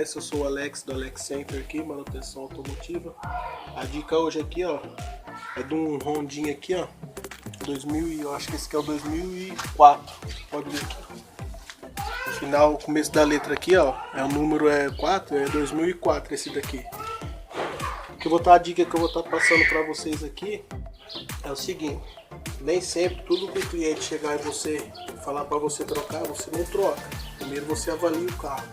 conhece, eu sou o Alex do Alex Center aqui, manutenção automotiva. A dica hoje aqui, ó, é de um Hondinha aqui, ó, 2000, eu acho que esse aqui é o 2004, pode ver aqui. No final, o começo da letra aqui, ó, o número é 4, é 2004 esse daqui. A dica que eu vou estar passando para vocês aqui é o seguinte: nem sempre tudo que o cliente chegar e você falar para você trocar, você não troca. Primeiro você avalia o carro.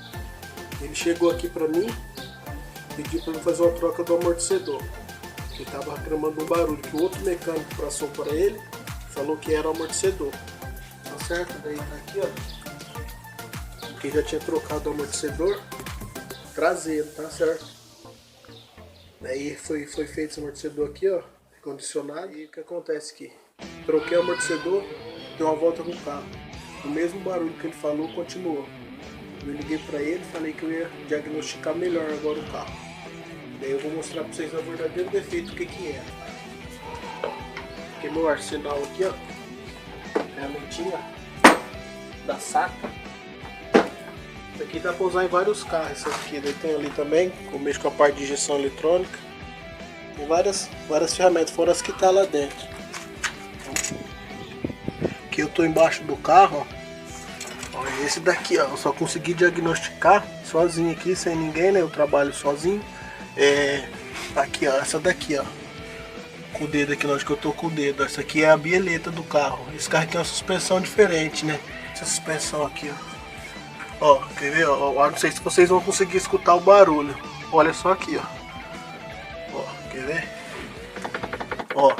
Ele chegou aqui para mim, pediu para eu fazer uma troca do amortecedor. Ele estava reclamando um barulho que o outro mecânico passou para ele, falou que era o amortecedor. Tá certo? Daí tá aqui, ó, que já tinha trocado o amortecedor traseiro, tá certo? Daí foi feito esse amortecedor aqui, ó, condicionado. E o que acontece aqui? Troquei o amortecedor, dei uma volta com o carro. O mesmo barulho que ele falou continuou. Eu liguei pra ele, falei que eu ia diagnosticar melhor agora o carro. Daí eu vou mostrar pra vocês o verdadeiro defeito, o que é. Aqui é meu arsenal aqui, ó. Ferramentinha da Saka. Isso aqui dá pra usar em vários carros. Esse aqui, daí tem ali também, eu mexo com a parte de injeção eletrônica. Tem várias ferramentas, fora as que tá lá dentro. Aqui eu tô embaixo do carro, ó. Olha esse daqui, ó. Eu só consegui diagnosticar sozinho aqui, sem ninguém, né? Eu trabalho sozinho. Aqui, ó, essa daqui, ó. Com o dedo aqui, onde que eu tô com o dedo. Essa aqui é a bieleta do carro. Esse carro tem uma suspensão diferente, né? Essa suspensão aqui, ó. Ó, quer ver? Ó, não sei se vocês vão conseguir escutar o barulho. Olha só aqui, ó. Ó, quer ver? Ó.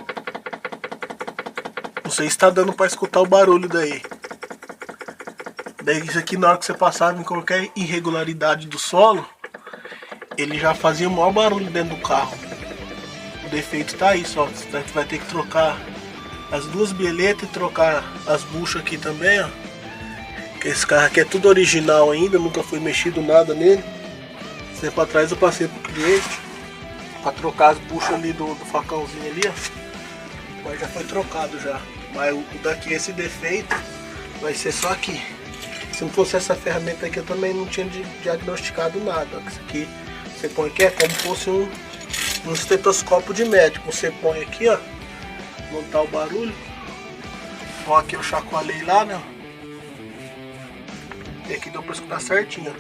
Não sei se tá dando pra escutar o barulho daí. Daí isso aqui, na hora que você passava em qualquer irregularidade do solo, ele já fazia o maior barulho dentro do carro. O defeito tá aí, só. Você vai ter que trocar as duas bieletas e trocar as buchas aqui também, ó. Esse carro aqui é tudo original ainda, nunca foi mexido nada nele. Tempo atrás eu passei pro cliente para trocar as buchas ali do facãozinho ali, ó. Mas já foi trocado já. Mas o daqui, esse defeito, vai ser só aqui. Se não fosse essa ferramenta aqui, eu também não tinha diagnosticado nada. Isso aqui você põe aqui, é como se fosse um estetoscópio de médico. Você põe aqui, ó, não tá o barulho. Ó, aqui eu chacoalhei lá, né? E aqui deu pra escutar certinho.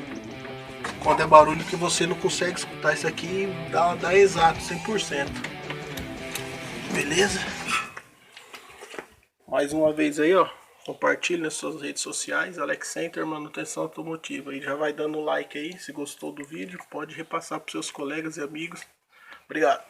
Quando é barulho que você não consegue escutar, isso aqui dá exato 100%. Beleza? Mais uma vez aí, ó. Compartilhe nas suas redes sociais. Alex Center Manutenção Automotiva. E já vai dando like aí. Se gostou do vídeo, pode repassar para seus colegas e amigos. Obrigado.